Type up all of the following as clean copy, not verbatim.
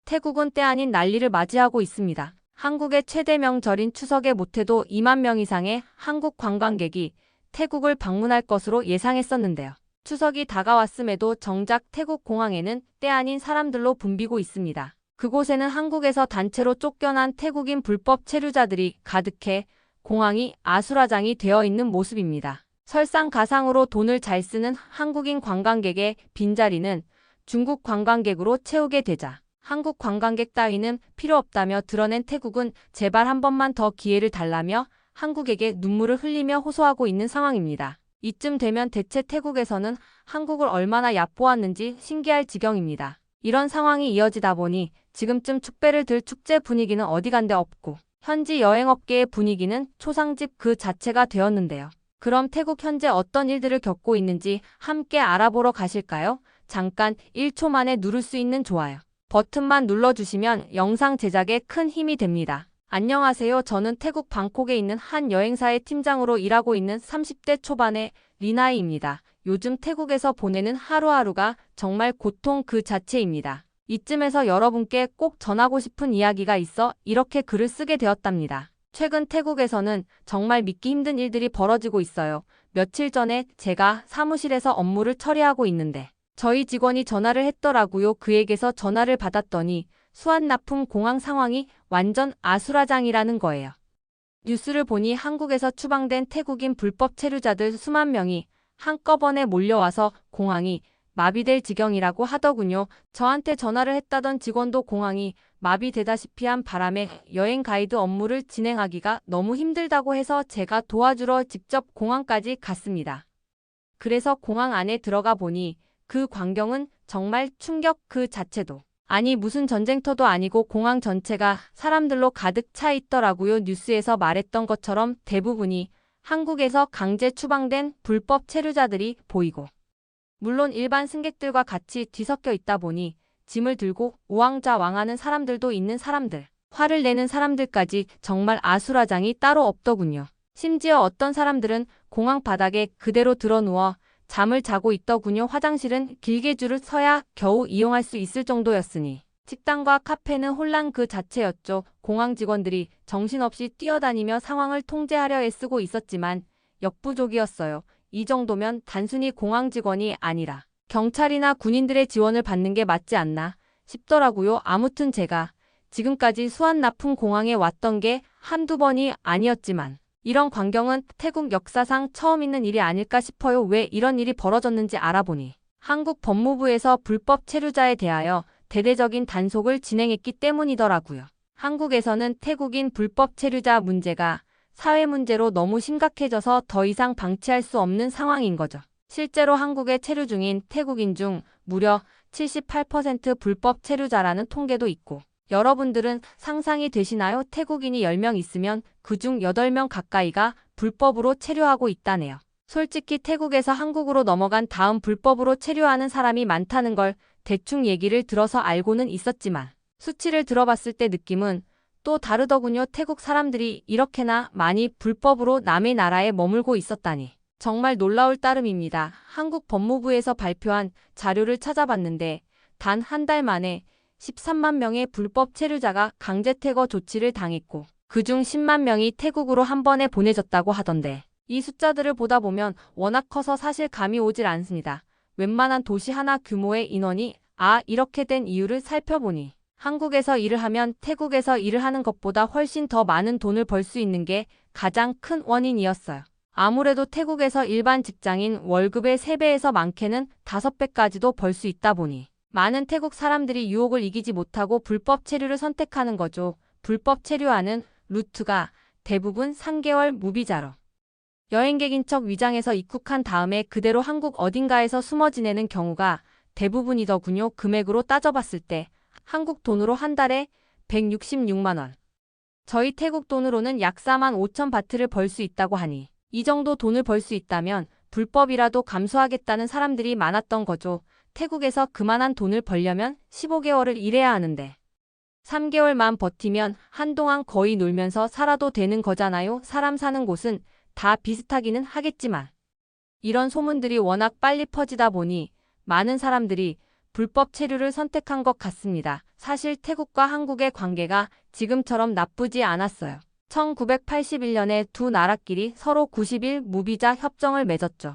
태국은 때 아닌 난리를 맞이하고 있습니다. 한국의 최대 명절인 추석에 못해도 2만 명 이상의 한국 관광객이 태국을 방문할 것으로 예상했었는데요. 추석이 다가왔음에도 정작 태국 공항에는 때 아닌 사람들로 붐비고 있습니다. 그곳에는 한국에서 단체로 쫓겨난 태국인 불법 체류자들이 가득해 공항이 아수라장이 되어 있는 모습입니다. 설상가상으로 돈을 잘 쓰는 한국인 관광객의 빈자리는 중국 관광객으로 채우게 되자 한국 관광객 따위는 필요 없다며 드러낸 태국은 제발 한 번만 더 기회를 달라며 한국에게 눈물을 흘리며 호소하고 있는 상황입니다. 이쯤 되면 대체 태국에서는 한국을 얼마나 얕보았는지 신기할 지경입니다. 이런 상황이 이어지다 보니 지금쯤 축배를 들 축제 분위기는 어디간데 없고 현지 여행업계의 분위기는 초상집 그 자체가 되었는데요. 그럼 태국 현재 어떤 일들을 겪고 있는지 함께 알아보러 가실까요? 잠깐 1초 만에 누를 수 있는 좋아요 버튼만 눌러주시면 영상 제작에 큰 힘이 됩니다. 안녕하세요. 저는 태국 방콕에 있는 한 여행사의 팀장으로 일하고 있는 30대 초반의 리나이입니다. 요즘 태국에서 보내는 하루하루가 정말 고통 그 자체입니다. 이쯤에서 여러분께 꼭 전하고 싶은 이야기가 있어 이렇게 글을 쓰게 되었답니다. 최근 태국에서는 정말 믿기 힘든 일들이 벌어지고 있어요. 며칠 전에 제가 사무실에서 업무를 처리하고 있는데 저희 직원이 전화를 했더라고요. 그에게서 전화를 받았더니 수완나품 공항 상황이 완전 아수라장이라는 거예요. 뉴스를 보니 한국에서 추방된 태국인 불법 체류자들 수만 명이 한꺼번에 몰려와서 공항이 마비될 지경이라고 하더군요. 저한테 전화를 했다던 직원도 공항이 마비되다시피 한 바람에 여행 가이드 업무를 진행하기가 너무 힘들다고 해서 제가 도와주러 직접 공항까지 갔습니다. 그래서 공항 안에 들어가 보니 그 광경은 정말 충격 그 자체도. 아니 무슨 전쟁터도 아니고 공항 전체가 사람들로 가득 차 있더라고요. 뉴스에서 말했던 것처럼 대부분이 한국에서 강제 추방된 불법 체류자들이 보이고 물론 일반 승객들과 같이 뒤섞여 있다 보니 짐을 들고 우왕좌왕하는 사람들도 있는 사람들, 화를 내는 사람들까지 정말 아수라장이 따로 없더군요. 심지어 어떤 사람들은 공항 바닥에 그대로 드러누워 잠을 자고 있더군요. 화장실은 길게 줄을 서야 겨우 이용할 수 있을 정도였으니 식당과 카페는 혼란 그 자체였죠. 공항 직원들이 정신없이 뛰어다니며 상황을 통제하려 애쓰고 있었지만 역부족이었어요. 이 정도면 단순히 공항 직원이 아니라 경찰이나 군인들의 지원을 받는 게 맞지 않나 싶더라고요. 아무튼 제가 지금까지 수완나품 공항에 왔던 게 한두 번이 아니었지만 이런 광경은 태국 역사상 처음 있는 일이 아닐까 싶어요. 왜 이런 일이 벌어졌는지 알아보니 한국 법무부에서 불법 체류자에 대하여 대대적인 단속을 진행했기 때문이더라고요. 한국에서는 태국인 불법 체류자 문제가 사회 문제로 너무 심각해져서 더 이상 방치할 수 없는 상황인 거죠. 실제로 한국에 체류 중인 태국인 중 무려 78% 불법 체류자라는 통계도 있고 여러분들은 상상이 되시나요? 태국인이 10명 있으면 그중 8명 가까이가 불법으로 체류하고 있다네요. 솔직히 태국에서 한국으로 넘어간 다음 불법으로 체류하는 사람이 많다는 걸 대충 얘기를 들어서 알고는 있었지만 수치를 들어봤을 때 느낌은 또 다르더군요. 태국 사람들이 이렇게나 많이 불법으로 남의 나라에 머물고 있었다니. 정말 놀라울 따름입니다. 한국 법무부에서 발표한 자료를 찾아봤는데 단 한 달 만에 13만 명의 불법 체류자가 강제 퇴거 조치를 당했고 그중 10만 명이 태국으로 한 번에 보내졌다고 하던데 이 숫자들을 보다 보면 워낙 커서 사실 감이 오질 않습니다. 웬만한 도시 하나 규모의 인원이 이렇게 된 이유를 살펴보니 한국에서 일을 하면 태국에서 일을 하는 것보다 훨씬 더 많은 돈을 벌 수 있는 게 가장 큰 원인이었어요. 아무래도 태국에서 일반 직장인 월급의 3배에서 많게는 5배까지도 벌 수 있다 보니 많은 태국 사람들이 유혹을 이기지 못하고 불법 체류를 선택하는 거죠. 불법 체류하는 루트가 대부분 3개월 무비자로 여행객인 척 위장해서 입국한 다음에 그대로 한국 어딘가에서 숨어 지내는 경우가 대부분이더군요. 금액으로 따져봤을 때 한국 돈으로 한 달에 166만 원. 저희 태국 돈으로는 약 4만 5천 바트를 벌 수 있다고 하니 이 정도 돈을 벌 수 있다면 불법이라도 감수하겠다는 사람들이 많았던 거죠. 태국에서 그만한 돈을 벌려면 15개월을 일해야 하는데 3개월만 버티면 한동안 거의 놀면서 살아도 되는 거잖아요. 사람 사는 곳은 다 비슷하기는 하겠지만 이런 소문들이 워낙 빨리 퍼지다 보니 많은 사람들이 불법 체류를 선택한 것 같습니다. 사실 태국과 한국의 관계가 지금처럼 나쁘지 않았어요. 1981년에 두 나라끼리 서로 90일 무비자 협정을 맺었죠.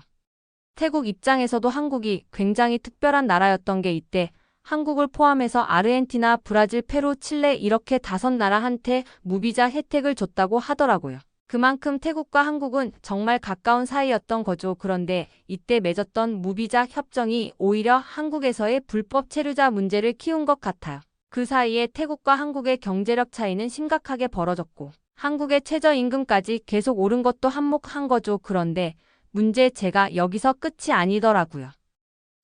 태국 입장에서도 한국이 굉장히 특별한 나라였던 게 이때 한국을 포함해서 아르헨티나, 브라질, 페루, 칠레 이렇게 5나라한테 무비자 혜택을 줬다고 하더라고요. 그만큼 태국과 한국은 정말 가까운 사이였던 거죠. 그런데 이때 맺었던 무비자 협정이 오히려 한국에서의 불법 체류자 문제를 키운 것 같아요. 그 사이에 태국과 한국의 경제력 차이는 심각하게 벌어졌고 한국의 최저임금까지 계속 오른 것도 한몫한 거죠. 그런데 문제제가 여기서 끝이 아니더라고요.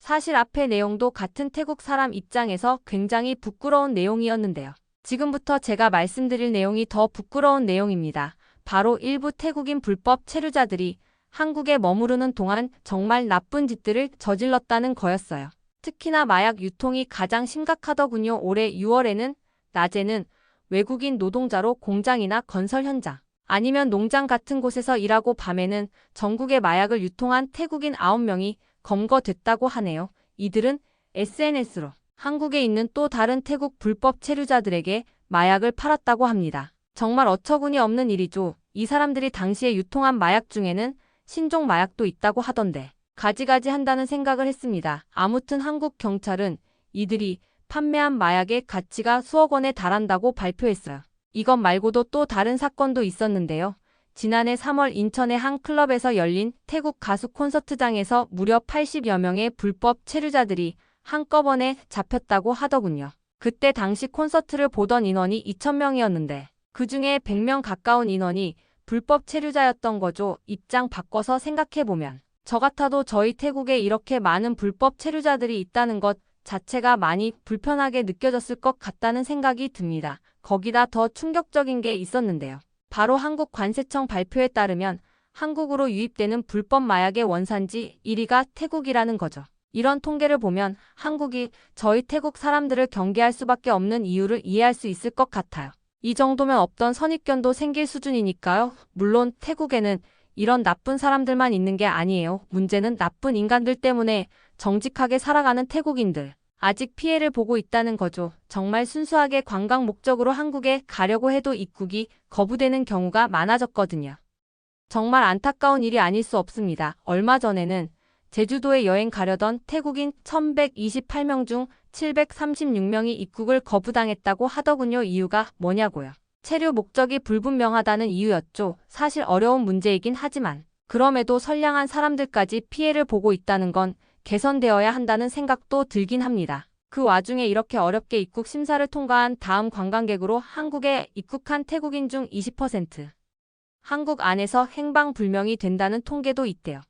사실 앞의 내용도 같은 태국 사람 입장에서 굉장히 부끄러운 내용이었는데요. 지금부터 제가 말씀드릴 내용이 더 부끄러운 내용입니다. 바로 일부 태국인 불법 체류자들이 한국에 머무르는 동안 정말 나쁜 짓들을 저질렀다는 거였어요. 특히나 마약 유통이 가장 심각하더군요. 올해 6월에는 낮에는 외국인 노동자로 공장이나 건설 현장, 아니면 농장 같은 곳에서 일하고 밤에는 전국에 마약을 유통한 태국인 9명이 검거됐다고 하네요. 이들은 SNS로 한국에 있는 또 다른 태국 불법 체류자들에게 마약을 팔았다고 합니다. 정말 어처구니 없는 일이죠. 이 사람들이 당시에 유통한 마약 중에는 신종 마약도 있다고 하던데 가지가지 한다는 생각을 했습니다. 아무튼 한국 경찰은 이들이 판매한 마약의 가치가 수억 원에 달한다고 발표했어요. 이것 말고도 또 다른 사건도 있었는데요. 지난해 3월 인천의 한 클럽에서 열린 태국 가수 콘서트장에서 무려 80여 명의 불법 체류자들이 한꺼번에 잡혔다고 하더군요. 그때 당시 콘서트를 보던 인원이 2,000명이었는데 그중에 100명 가까운 인원이 불법 체류자였던 거죠. 입장 바꿔서 생각해보면 저 같아도 저희 태국에 이렇게 많은 불법 체류자들이 있다는 것 자체가 많이 불편하게 느껴졌을 것 같다는 생각이 듭니다. 거기다 더 충격적인 게 있었는데요. 바로 한국 관세청 발표에 따르면 한국으로 유입되는 불법 마약의 원산지 1위가 태국이라는 거죠. 이런 통계를 보면 한국이 저희 태국 사람들을 경계할 수밖에 없는 이유를 이해할 수 있을 것 같아요. 이 정도면 없던 선입견도 생길 수준이니까요. 물론 태국에는 이런 나쁜 사람들만 있는 게 아니에요. 문제는 나쁜 인간들 때문에 정직하게 살아가는 태국인들. 아직 피해를 보고 있다는 거죠. 정말 순수하게 관광 목적으로 한국에 가려고 해도 입국이 거부되는 경우가 많아졌거든요. 정말 안타까운 일이 아닐 수 없습니다. 얼마 전에는 제주도에 여행 가려던 태국인 1,128명 중 736명이 입국을 거부당했다고 하더군요. 이유가 뭐냐고요. 체류 목적이 불분명하다는 이유였죠. 사실 어려운 문제이긴 하지만 그럼에도 선량한 사람들까지 피해를 보고 있다는 건 개선되어야 한다는 생각도 들긴 합니다. 그 와중에 이렇게 어렵게 입국 심사를 통과한 다음 관광객으로 한국에 입국한 태국인 중 20% 한국 안에서 행방불명이 된다는 통계도 있대요.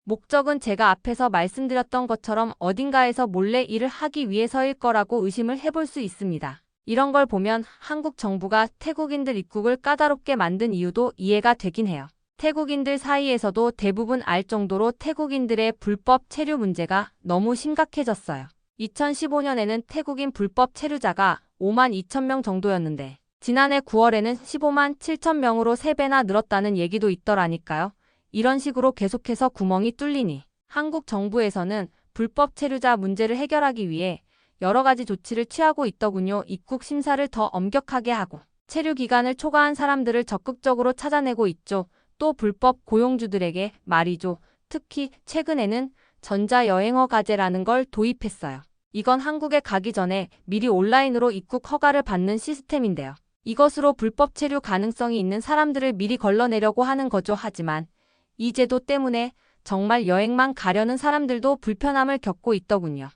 목적은 제가 앞에서 말씀드렸던 것처럼 어딘가에서 몰래 일을 하기 위해서일 거라고 의심을 해볼 수 있습니다. 이런 걸 보면 한국 정부가 태국인들 입국을 까다롭게 만든 이유도 이해가 되긴 해요. 태국인들 사이에서도 대부분 알 정도로 태국인들의 불법 체류 문제가 너무 심각해졌어요. 2015년에는 태국인 불법 체류자가 5만 2천 명 정도였는데 지난해 9월에는 15만 7천 명으로 3배나 늘었다는 얘기도 있더라니까요. 이런 식으로 계속해서 구멍이 뚫리니 한국 정부에서는 불법 체류자 문제를 해결하기 위해 여러 가지 조치를 취하고 있더군요. 입국 심사를 더 엄격하게 하고 체류 기간을 초과한 사람들을 적극적으로 찾아내고 있죠. 또 불법 고용주들에게 말이죠. 특히 최근에는 전자여행허 가제라는 걸 도입했어요. 이건 한국에 가기 전에 미리 온라인으로 입국 허가를 받는 시스템인데요. 이것으로 불법 체류 가능성이 있는 사람들을 미리 걸러내려고 하는 거죠. 하지만 이 제도 때문에 정말 여행만 가려는 사람들도 불편함을 겪고 있더군요.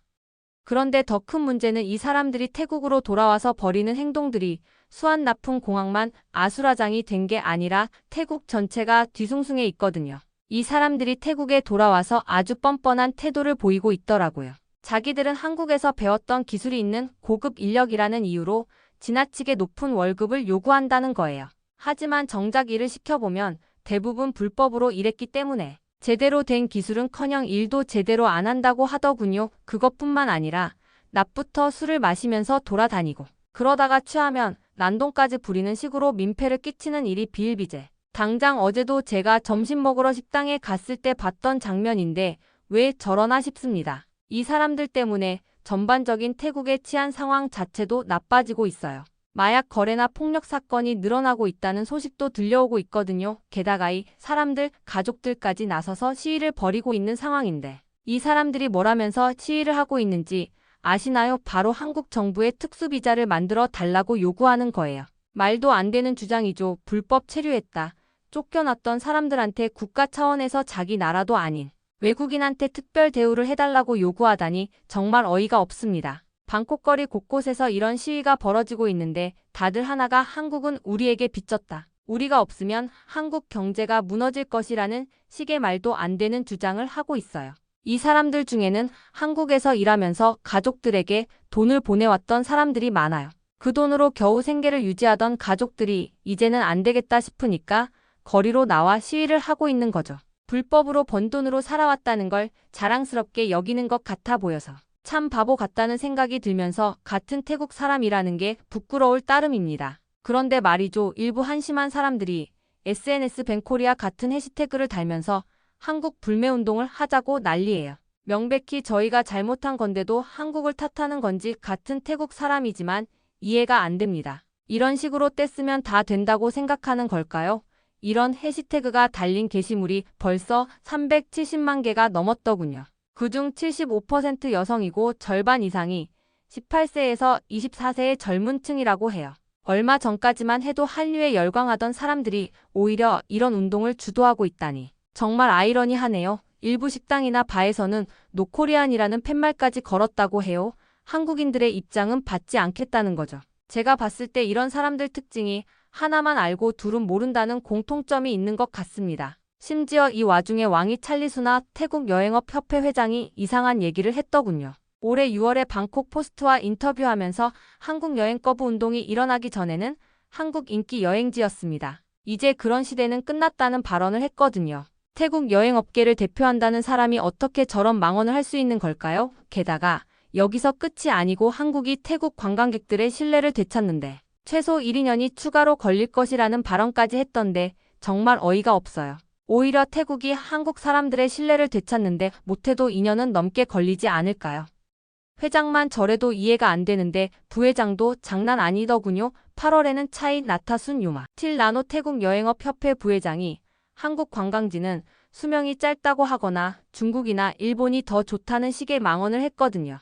그런데 더 큰 문제는 이 사람들이 태국으로 돌아와서 벌이는 행동들이 수완나푼공항만 아수라장이 된 게 아니라 태국 전체가 뒤숭숭해 있거든요. 이 사람들이 태국에 돌아와서 아주 뻔뻔한 태도를 보이고 있더라고요. 자기들은 한국에서 배웠던 기술이 있는 고급 인력이라는 이유로 지나치게 높은 월급을 요구한다는 거예요. 하지만 정작 일을 시켜보면 대부분 불법으로 일했기 때문에 제대로 된 기술은커녕 일도 제대로 안 한다고 하더군요. 그것뿐만 아니라 낮부터 술을 마시면서 돌아다니고 그러다가 취하면 난동까지 부리는 식으로 민폐를 끼치는 일이 비일비재. 당장 어제도 제가 점심 먹으러 식당에 갔을 때 봤던 장면인데 왜 저러나 싶습니다. 이 사람들 때문에 전반적인 태국의 치안 상황 자체도 나빠지고 있어요. 마약 거래나 폭력 사건이 늘어나고 있다는 소식도 들려오고 있거든요. 게다가 이 사람들 가족들까지 나서서 시위를 벌이고 있는 상황인데 이 사람들이 뭐라면서 시위를 하고 있는지 아시나요? 바로 한국 정부의 특수비자를 만들어 달라고 요구하는 거예요. 말도 안 되는 주장이죠. 불법 체류했다. 쫓겨났던 사람들한테 국가 차원에서 자기 나라도 아닌 외국인한테 특별 대우를 해달라고 요구하다니 정말 어이가 없습니다. 방콕 거리 곳곳에서 이런 시위가 벌어지고 있는데 다들 하나가 한국은 우리에게 빚졌다. 우리가 없으면 한국 경제가 무너질 것이라는 식의 말도 안 되는 주장을 하고 있어요. 이 사람들 중에는 한국에서 일하면서 가족들에게 돈을 보내왔던 사람들이 많아요. 그 돈으로 겨우 생계를 유지하던 가족들이 이제는 안 되겠다 싶으니까 거리로 나와 시위를 하고 있는 거죠. 불법으로 번 돈으로 살아왔다는 걸 자랑스럽게 여기는 것 같아 보여서 참 바보 같다는 생각이 들면서 같은 태국 사람이라는 게 부끄러울 따름입니다. 그런데 말이죠. 일부 한심한 사람들이 SNS 뱅코리아 같은 해시태그를 달면서 한국 불매운동을 하자고 난리예요. 명백히 저희가 잘못한 건데도 한국을 탓하는 건지 같은 태국 사람이지만 이해가 안 됩니다. 이런 식으로 떼쓰면 다 된다고 생각하는 걸까요? 이런 해시태그가 달린 게시물이 벌써 370만 개가 넘었더군요. 그중 75% 여성이고 절반 이상이 18세에서 24세의 젊은 층이라고 해요. 얼마 전까지만 해도 한류에 열광하던 사람들이 오히려 이런 운동을 주도하고 있다니 정말 아이러니하네요. 일부 식당이나 바에서는 노코리안이라는 팻말까지 걸었다고 해요. 한국인들의 입장은 받지 않겠다는 거죠. 제가 봤을 때 이런 사람들 특징이 하나만 알고 둘은 모른다는 공통점이 있는 것 같습니다. 심지어 이 와중에 왕이 찰리수나 태국 여행업 협회 회장이 이상한 얘기를 했더군요. 올해 6월에 방콕 포스트와 인터뷰하면서 한국 여행 거부 운동이 일어나기 전에는 한국 인기 여행지였습니다. 이제 그런 시대는 끝났다는 발언을 했거든요. 태국 여행업계를 대표한다는 사람이 어떻게 저런 망언을 할 수 있는 걸까요? 게다가 여기서 끝이 아니고 한국이 태국 관광객들의 신뢰를 되찾는데 최소 1, 2년이 추가로 걸릴 것이라는 발언까지 했던데 정말 어이가 없어요. 오히려 태국이 한국 사람들의 신뢰를 되찾는데 못해도 2년은 넘게 걸리지 않을까요? 회장만 저래도 이해가 안 되는데 부회장도 장난 아니더군요. 8월에는 차이 나타순 유마 틸라노 태국 여행업 협회 부회장이 한국 관광지는 수명이 짧다고 하거나 중국이나 일본이 더 좋다는 식의 망언을 했거든요.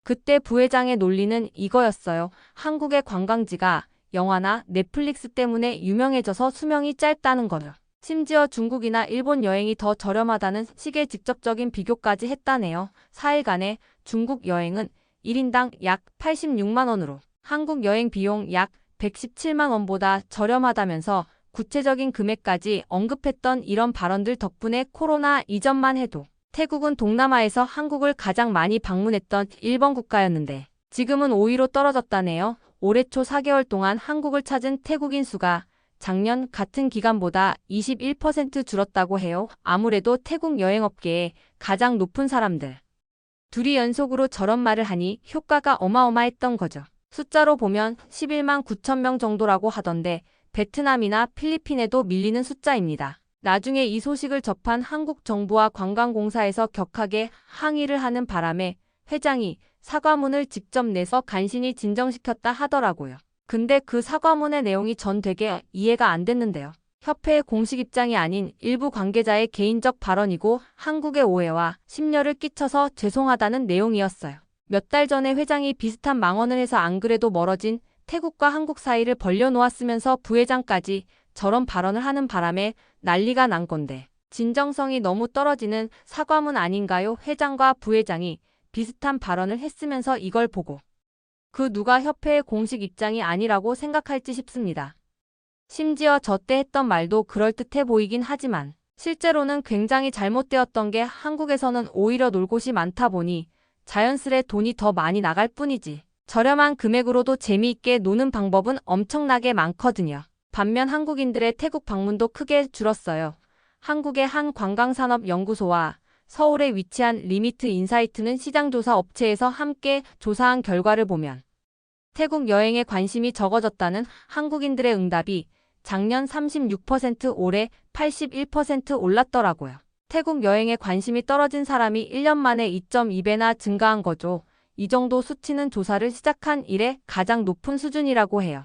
그때 부회장의 논리는 이거였어요. 한국의 관광지가 영화나 넷플릭스 때문에 유명해져서 수명이 짧다는 거죠. 심지어 중국이나 일본 여행이 더 저렴하다는 식의 직접적인 비교까지 했다네요. 4일간의 중국 여행은 1인당 약 86만 원으로 한국 여행 비용 약 117만 원보다 저렴하다면서 구체적인 금액까지 언급했던 이런 발언들 덕분에 코로나 이전만 해도 태국은 동남아에서 한국을 가장 많이 방문했던 1번 국가였는데 지금은 5위로 떨어졌다네요. 올해 초 4개월 동안 한국을 찾은 태국인 수가 작년 같은 기간보다 21% 줄었다고 해요. 아무래도 태국 여행업계의 가장 높은 사람들 둘이 연속으로 저런 말을 하니 효과가 어마어마했던 거죠. 숫자로 보면 11만 9천 명 정도라고 하던데 베트남이나 필리핀에도 밀리는 숫자입니다. 나중에 이 소식을 접한 한국 정부와 관광공사에서 격하게 항의를 하는 바람에 회장이 사과문을 직접 내서 간신히 진정시켰다 하더라고요. 근데 그 사과문의 내용이 전 되게 이해가 안 됐는데요. 협회의 공식 입장이 아닌 일부 관계자의 개인적 발언이고 한국의 오해와 심려를 끼쳐서 죄송하다는 내용이었어요. 몇 달 전에 회장이 비슷한 망언을 해서 안 그래도 멀어진 태국과 한국 사이를 벌려놓았으면서 부회장까지 저런 발언을 하는 바람에 난리가 난 건데 진정성이 너무 떨어지는 사과문 아닌가요? 회장과 부회장이 비슷한 발언을 했으면서 이걸 보고 그 누가 협회의 공식 입장이 아니라고 생각할지 싶습니다. 심지어 저 때 했던 말도 그럴듯해 보이긴 하지만 실제로는 굉장히 잘못되었던 게 한국에서는 오히려 놀 곳이 많다 보니 자연스레 돈이 더 많이 나갈 뿐이지 저렴한 금액으로도 재미있게 노는 방법은 엄청나게 많거든요. 반면 한국인들의 태국 방문도 크게 줄었어요. 한국의 한 관광산업연구소와 서울에 위치한 리미트 인사이트는 시장조사 업체에서 함께 조사한 결과를 보면 태국 여행에 관심이 적어졌다는 한국인들의 응답이 작년 36% 올해 81% 올랐더라고요. 태국 여행에 관심이 떨어진 사람이 1년 만에 2.2배나 증가한 거죠. 이 정도 수치는 조사를 시작한 이래 가장 높은 수준이라고 해요.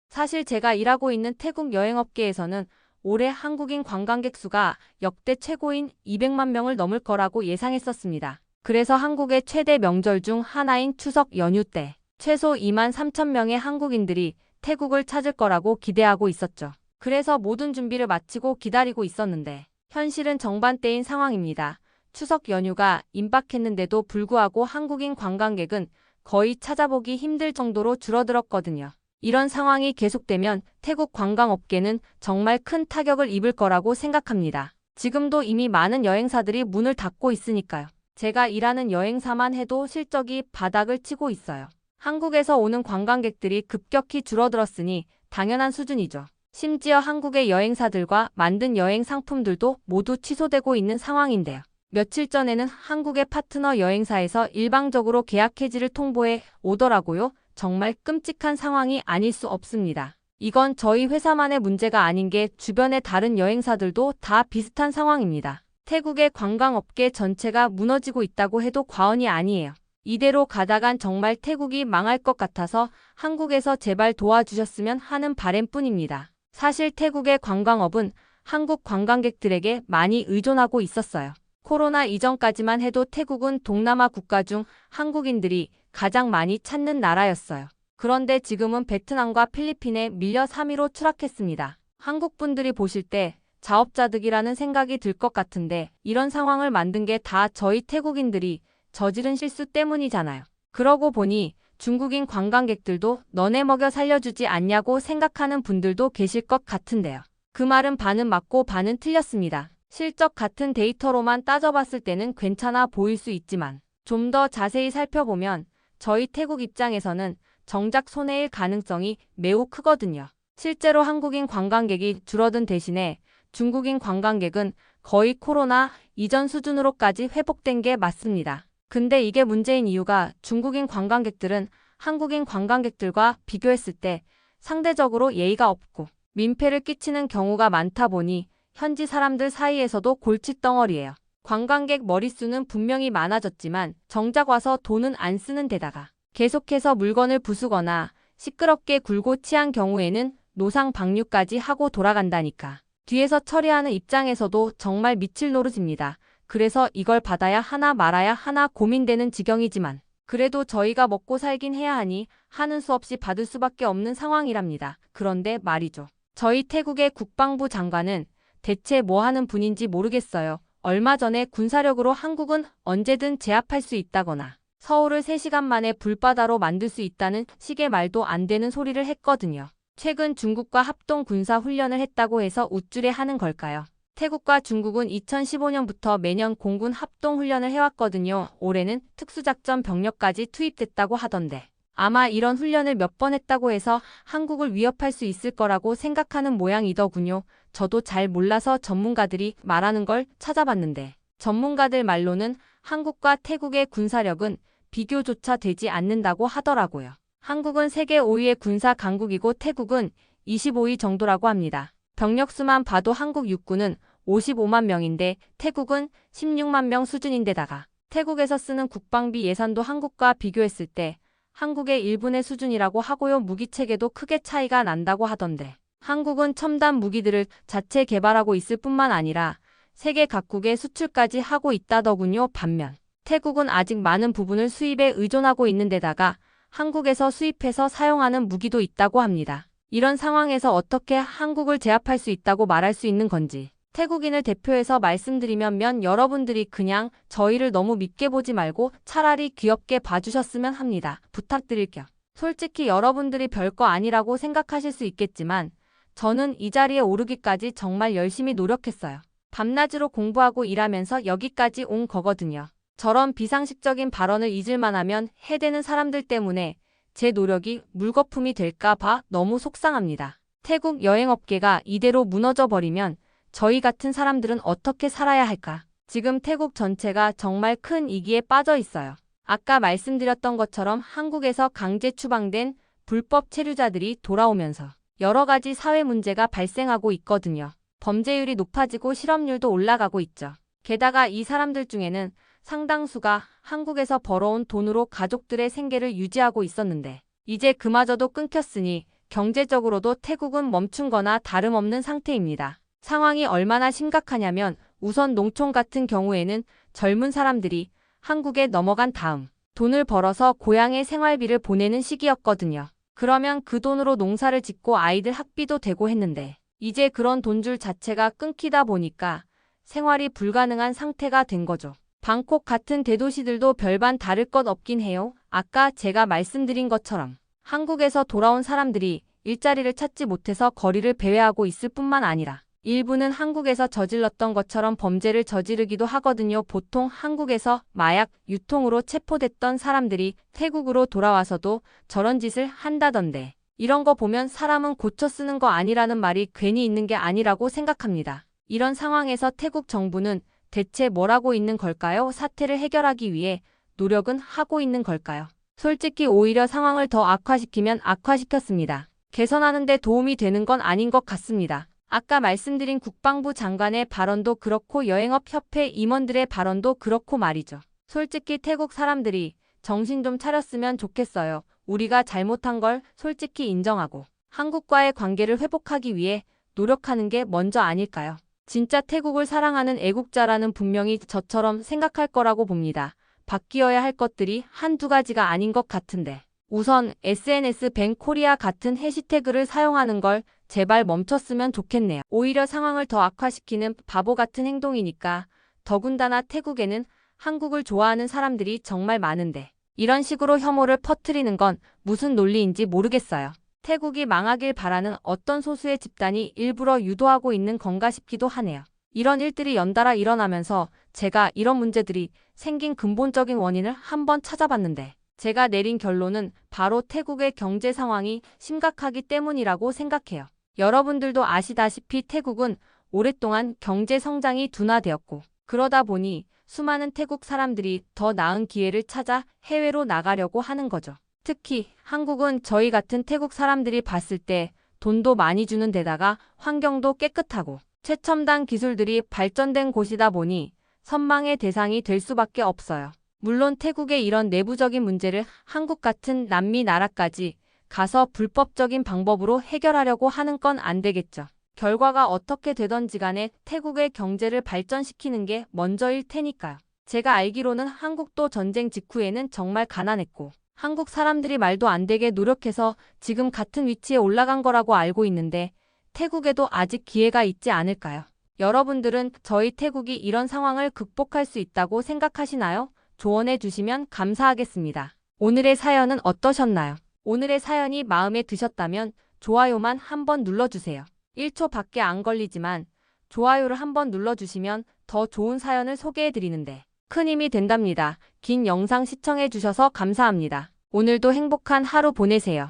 사실 제가 일하고 있는 태국 여행업계에서는 올해 한국인 관광객 수가 역대 최고인 200만 명을 넘을 거라고 예상했었습니다. 그래서 한국의 최대 명절 중 하나인 추석 연휴 때 최소 2만 3천 명의 한국인들이 태국을 찾을 거라고 기대하고 있었죠. 그래서 모든 준비를 마치고 기다리고 있었는데 현실은 정반대인 상황입니다. 추석 연휴가 임박했는데도 불구하고 한국인 관광객은 거의 찾아보기 힘들 정도로 줄어들었거든요. 이런 상황이 계속되면 태국 관광업계는 정말 큰 타격을 입을 거라고 생각합니다. 지금도 이미 많은 여행사들이 문을 닫고 있으니까요. 제가 일하는 여행사만 해도 실적이 바닥을 치고 있어요. 한국에서 오는 관광객들이 급격히 줄어들었으니 당연한 수준이죠. 심지어 한국의 여행사들과 만든 여행 상품들도 모두 취소되고 있는 상황인데요. 며칠 전에는 한국의 파트너 여행사에서 일방적으로 계약 해지를 통보해 오더라고요. 정말 끔찍한 상황이 아닐 수 없습니다. 이건 저희 회사만의 문제가 아닌 게 주변의 다른 여행사들도 다 비슷한 상황입니다. 태국의 관광업계 전체가 무너지고 있다고 해도 과언이 아니에요. 이대로 가다간 정말 태국이 망할 것 같아서 한국에서 제발 도와주셨으면 하는 바람뿐입니다. 사실 태국의 관광업은 한국 관광객들에게 많이 의존하고 있었어요. 코로나 이전까지만 해도 태국은 동남아 국가 중 한국인들이 가장 많이 찾는 나라였어요. 그런데 지금은 베트남과 필리핀에 밀려 3위로 추락했습니다. 한국 분들이 보실 때 자업자득이라는 생각이 들 것 같은데 이런 상황을 만든 게 다 저희 태국인들이 저지른 실수 때문이잖아요. 그러고 보니 중국인 관광객들도 너네 먹여 살려주지 않냐고 생각하는 분들도 계실 것 같은데요. 그 말은 반은 맞고 반은 틀렸습니다. 실적 같은 데이터로만 따져봤을 때는 괜찮아 보일 수 있지만 좀 더 자세히 살펴보면 저희 태국 입장에서는 정작 손해일 가능성이 매우 크거든요. 실제로 한국인 관광객이 줄어든 대신에 중국인 관광객은 거의 코로나 이전 수준으로까지 회복된 게 맞습니다. 근데 이게 문제인 이유가 중국인 관광객들은 한국인 관광객들과 비교했을 때 상대적으로 예의가 없고 민폐를 끼치는 경우가 많다 보니 현지 사람들 사이에서도 골칫덩어리예요. 관광객 머릿수는 분명히 많아졌지만 정작 와서 돈은 안 쓰는 데다가 계속해서 물건을 부수거나 시끄럽게 굴고 치한 경우에는 노상 방류까지 하고 돌아간다니까. 뒤에서 처리하는 입장에서도 정말 미칠 노릇입니다. 그래서 이걸 받아야 하나 말아야 하나 고민되는 지경이지만 그래도 저희가 먹고 살긴 해야 하니 하는 수 없이 받을 수밖에 없는 상황이랍니다. 그런데 말이죠. 저희 태국의 국방부 장관은 대체 뭐 하는 분인지 모르겠어요. 얼마 전에 군사력으로 한국은 언제든 제압할 수 있다거나 서울을 3시간 만에 불바다로 만들 수 있다는 식의 말도 안 되는 소리를 했거든요. 최근 중국과 합동 군사 훈련을 했다고 해서 우쭐해 하는 걸까요? 태국과 중국은 2015년부터 매년 공군 합동 훈련을 해왔거든요. 올해는 특수작전 병력까지 투입됐다고 하던데 아마 이런 훈련을 몇 번 했다고 해서 한국을 위협할 수 있을 거라고 생각하는 모양이더군요. 저도 잘 몰라서 전문가들이 말하는 걸 찾아봤는데 전문가들 말로는 한국과 태국의 군사력은 비교조차 되지 않는다고 하더라고요. 한국은 세계 5위의 군사 강국이고 태국은 25위 정도라고 합니다. 병력수만 봐도 한국 육군은 55만 명인데 태국은 16만 명 수준인데다가 태국에서 쓰는 국방비 예산도 한국과 비교했을 때 한국의 1분의 수준이라고 하고요. 무기체계도 크게 차이가 난다고 하던데 한국은 첨단 무기들을 자체 개발하고 있을 뿐만 아니라 세계 각국에 수출까지 하고 있다더군요. 반면 태국은 아직 많은 부분을 수입에 의존하고 있는 데다가 한국에서 수입해서 사용하는 무기도 있다고 합니다. 이런 상황에서 어떻게 한국을 제압할 수 있다고 말할 수 있는 건지 태국인을 대표해서 말씀드리면 여러분들이 그냥 저희를 너무 믿게 보지 말고 차라리 귀엽게 봐주셨으면 합니다. 부탁드릴게요. 솔직히 여러분들이 별거 아니라고 생각하실 수 있겠지만 저는 이 자리에 오르기까지 정말 열심히 노력했어요. 밤낮으로 공부하고 일하면서 여기까지 온 거거든요. 저런 비상식적인 발언을 잊을만 하면 해대는 사람들 때문에 제 노력이 물거품이 될까 봐 너무 속상합니다. 태국 여행업계가 이대로 무너져 버리면 저희 같은 사람들은 어떻게 살아야 할까? 지금 태국 전체가 정말 큰 위기에 빠져 있어요. 아까 말씀드렸던 것처럼 한국에서 강제 추방된 불법 체류자들이 돌아오면서 여러 가지 사회 문제가 발생하고 있거든요. 범죄율이 높아지고 실업률도 올라가고 있죠. 게다가 이 사람들 중에는 상당수가 한국에서 벌어온 돈으로 가족들의 생계를 유지하고 있었는데 이제 그마저도 끊겼으니 경제적으로도 태국은 멈춘 거나 다름없는 상태입니다. 상황이 얼마나 심각하냐면 우선 농촌 같은 경우에는 젊은 사람들이 한국에 넘어간 다음 돈을 벌어서 고향에 생활비를 보내는 시기였거든요. 그러면 그 돈으로 농사를 짓고 아이들 학비도 되고 했는데 이제 그런 돈줄 자체가 끊기다 보니까 생활이 불가능한 상태가 된 거죠. 방콕 같은 대도시들도 별반 다를 것 없긴 해요. 아까 제가 말씀드린 것처럼 한국에서 돌아온 사람들이 일자리를 찾지 못해서 거리를 배회하고 있을 뿐만 아니라 일부는 한국에서 저질렀던 것처럼 범죄를 저지르기도 하거든요. 보통 한국에서 마약 유통으로 체포됐던 사람들이 태국으로 돌아와서도 저런 짓을 한다던데 이런 거 보면 사람은 고쳐 쓰는 거 아니라는 말이 괜히 있는 게 아니라고 생각합니다. 이런 상황에서 태국 정부는 대체 뭘 하고 있는 걸까요? 사태를 해결하기 위해 노력은 하고 있는 걸까요? 솔직히 오히려 상황을 더 악화시키면 악화시켰습니다. 개선하는 데 도움이 되는 건 아닌 것 같습니다. 아까 말씀드린 국방부 장관의 발언도 그렇고 여행업협회 임원들의 발언도 그렇고 말이죠. 솔직히 태국 사람들이 정신 좀 차렸으면 좋겠어요. 우리가 잘못한 걸 솔직히 인정하고 한국과의 관계를 회복하기 위해 노력하는 게 먼저 아닐까요? 진짜 태국을 사랑하는 애국자라는 분명히 저처럼 생각할 거라고 봅니다. 바뀌어야 할 것들이 한두 가지가 아닌 것 같은데. 우선 SNS 뱅 코리아 같은 해시태그를 사용하는 걸 제발 멈췄으면 좋겠네요. 오히려 상황을 더 악화시키는 바보 같은 행동이니까 더군다나 태국에는 한국을 좋아하는 사람들이 정말 많은데 이런 식으로 혐오를 퍼뜨리는 건 무슨 논리인지 모르겠어요. 태국이 망하길 바라는 어떤 소수의 집단이 일부러 유도하고 있는 건가 싶기도 하네요. 이런 일들이 연달아 일어나면서 제가 이런 문제들이 생긴 근본적인 원인을 한번 찾아봤는데 제가 내린 결론은 바로 태국의 경제 상황이 심각하기 때문이라고 생각해요. 여러분들도 아시다시피 태국은 오랫동안 경제 성장이 둔화되었고 그러다 보니 수많은 태국 사람들이 더 나은 기회를 찾아 해외로 나가려고 하는 거죠. 특히 한국은 저희 같은 태국 사람들이 봤을 때 돈도 많이 주는 데다가 환경도 깨끗하고 최첨단 기술들이 발전된 곳이다 보니 선망의 대상이 될 수밖에 없어요. 물론 태국의 이런 내부적인 문제를 한국 같은 남미 나라까지 가서 불법적인 방법으로 해결하려고 하는 건 안 되겠죠. 결과가 어떻게 되던지 간에 태국의 경제를 발전시키는 게 먼저일 테니까요. 제가 알기로는 한국도 전쟁 직후에는 정말 가난했고 한국 사람들이 말도 안 되게 노력해서 지금 같은 위치에 올라간 거라고 알고 있는데 태국에도 아직 기회가 있지 않을까요? 여러분들은 저희 태국이 이런 상황을 극복할 수 있다고 생각하시나요? 조언해 주시면 감사하겠습니다. 오늘의 사연은 어떠셨나요? 오늘의 사연이 마음에 드셨다면 좋아요만 한번 눌러주세요. 1초밖에 안 걸리지만 좋아요를 한번 눌러주시면 더 좋은 사연을 소개해드리는데 큰 힘이 된답니다. 긴 영상 시청해주셔서 감사합니다. 오늘도 행복한 하루 보내세요.